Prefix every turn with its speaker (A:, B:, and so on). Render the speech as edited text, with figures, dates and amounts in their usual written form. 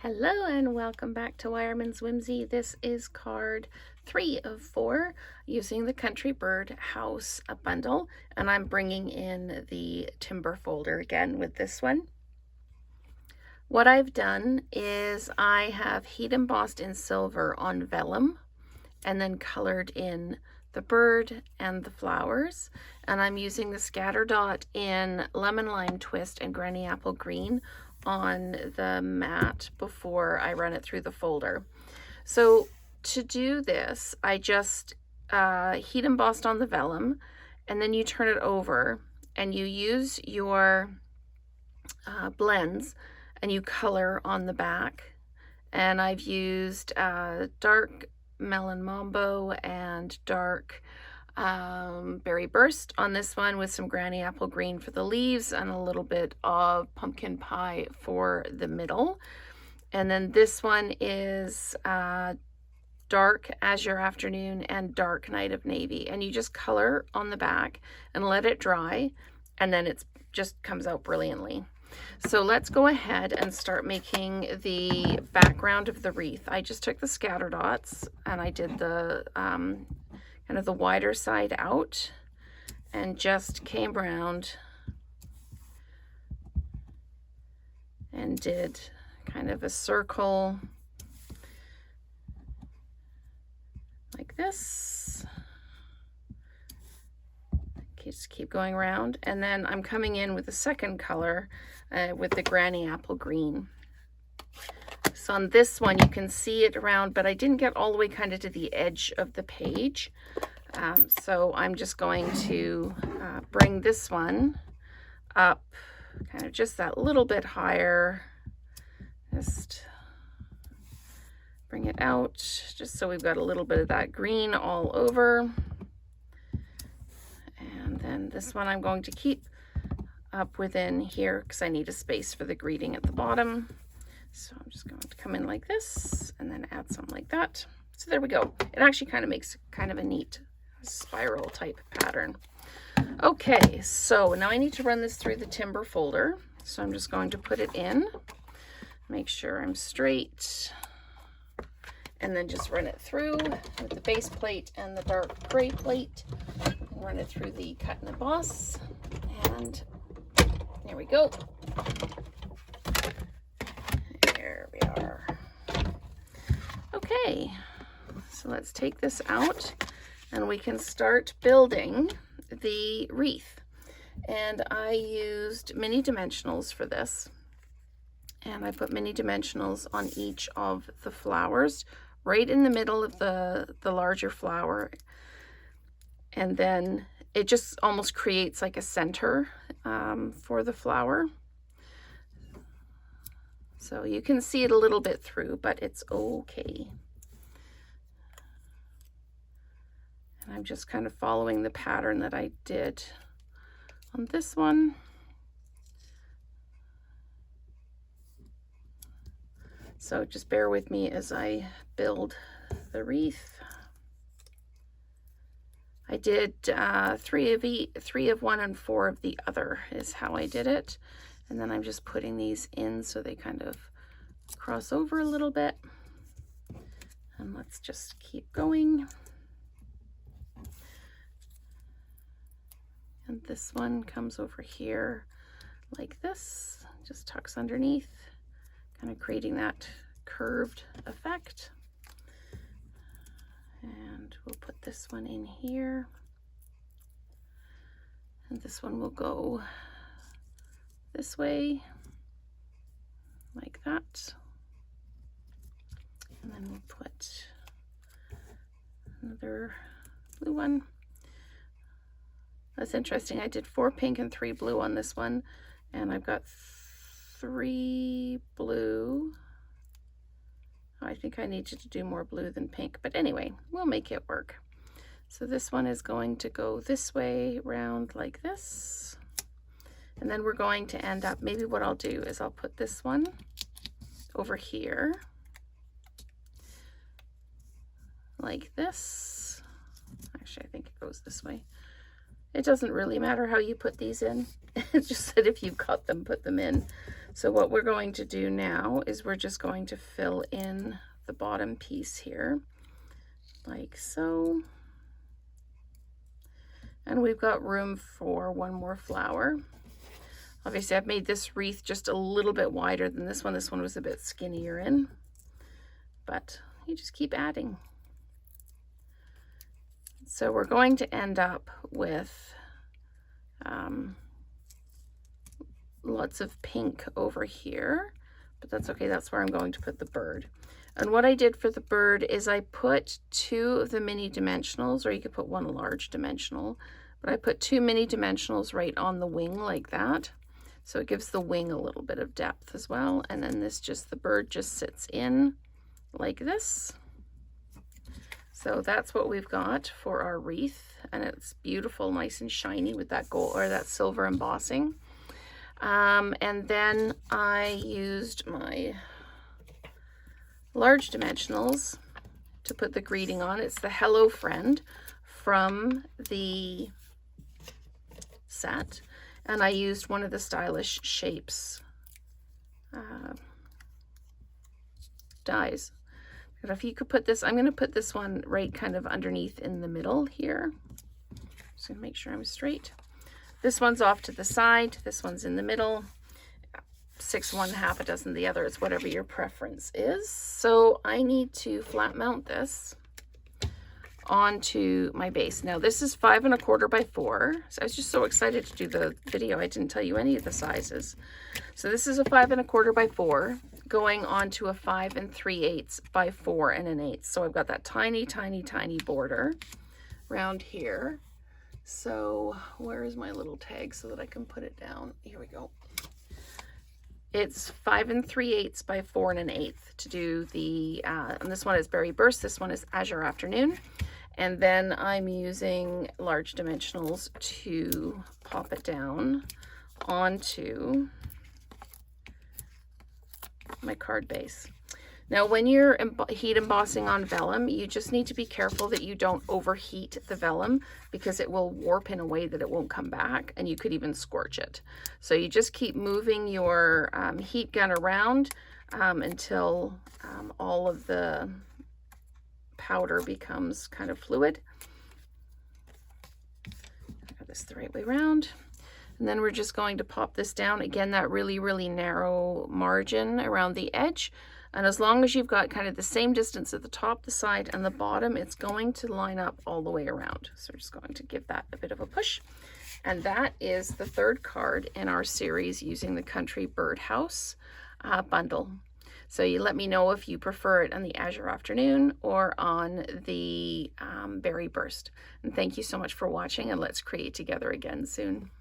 A: Hello and welcome back to Wireman's Whimsy. This is card 3 of 4 using the Country Birdhouse Bundle, and I'm bringing in the timber folder again with this one. What I've done is I have heat embossed in silver on vellum and then colored in the bird and the flowers, and I'm using the scatter dot in lemon lime twist and granny apple green on the mat before I run it through the folder. So to do this, I just heat embossed on the vellum, and then you turn it over and you use your blends and you color on the back. And I've used dark melon mambo and dark berry burst on this one with some granny apple green for the leaves and a little bit of pumpkin pie for the middle. And then this one is dark azure afternoon and dark night of navy, and you just color on the back and let it dry, and then it just comes out brilliantly. So let's go ahead and start making the background of the wreath. I just took the scatter dots and I did the kind of the wider side out and just came around and did kind of a circle like this. Just keep going around, and then I'm coming in with the second color with the granny apple green. So on this one you can see it around, but I didn't get all the way kind of to the edge of the page. So I'm just going to bring this one up kind of just that little bit higher. Just bring it out just so we've got a little bit of that green all over. And then this one I'm going to keep up within here because I need a space for the greeting at the bottom. So I'm just going to come in like this and then add some like that. So there we go. It actually kind of makes kind of a neat spiral type pattern. Okay, so now I need to run this through the timber folder. So I'm just going to put it in, make sure I'm straight, and then just run it through with the base plate and the dark gray plate. Run it through the cut and emboss, and there we go. There we are. Okay, so let's take this out and we can start building the wreath. And I used mini dimensionals for this, and I put mini dimensionals on each of the flowers right in the middle of the larger flower. And then it just almost creates like a center for the flower. So you can see it a little bit through, but it's okay. And I'm just kind of following the pattern that I did on this one. So just bear with me as I build the wreath. I did 3 of one and 4 of the other is how I did it. And then I'm just putting these in so they kind of cross over a little bit. And let's just keep going. And this one comes over here like this, just tucks underneath, kind of creating that curved effect. And we'll put this one in here. And this one will go this way, like that. And then we'll put another blue one. That's interesting. I did 4 pink and 3 blue on this one, and I've got 3 blue. I think I needed to do more blue than pink, but anyway, we'll make it work. So this one is going to go this way round like this. And then we're going to end up, maybe what I'll do is I'll put this one over here like this. Actually, I think it goes this way. It doesn't really matter how you put these in. It's just that if you've got them, put them in. So what we're going to do now is we're just going to fill in the bottom piece here, like so. And we've got room for one more flower. Obviously, I've made this wreath just a little bit wider than this one. This one was a bit skinnier in, but you just keep adding. So we're going to end up with lots of pink over here, but that's okay. That's where I'm going to put the bird. And what I did for the bird is I put 2 of the mini dimensionals, or you could put 1 large dimensional, but I put 2 mini dimensionals right on the wing like that. So it gives the wing a little bit of depth as well. And then the bird just sits in like this. So that's what we've got for our wreath, and it's beautiful, nice and shiny with that gold or that silver embossing. And then I used my large dimensionals to put the greeting on. It's the Hello Friend from the set, and I used one of the Stylish Shapes dies. But if you could put this, I'm going to put this one right kind of underneath in the middle here. Just going to make sure I'm straight. This one's off to the side, this one's in the middle. 6 one, half a dozen the other. It's whatever your preference is. So I need to flat mount this onto my base. Now this is 5 1/4 by 4. So I was just so excited to do the video. I didn't tell you any of the sizes. So this is a 5 1/4 by 4 going onto a 5 3/8 by 4 1/8. So I've got that tiny, tiny, tiny border around here. So where is my little tag so that I can put it down? Here we go. It's 5 3/8 by 4 1/8 to do the, and this one is Berry Burst, this one is Azure Afternoon. And then I'm using large dimensionals to pop it down onto my card base. Now, when you're heat embossing on vellum, you just need to be careful that you don't overheat the vellum, because it will warp in a way that it won't come back, and you could even scorch it. So you just keep moving your heat gun around until all of the powder becomes kind of fluid. I got this the right way around. And then we're just going to pop this down. Again, that really, really narrow margin around the edge. And as long as you've got kind of the same distance at the top, the side, and the bottom, it's going to line up all the way around. So we're just going to give that a bit of a push. And that is the 3rd card in our series using the Country Birdhouse bundle. So you let me know if you prefer it on the Azure Afternoon or on the Berry Burst. And thank you so much for watching, and let's create together again soon.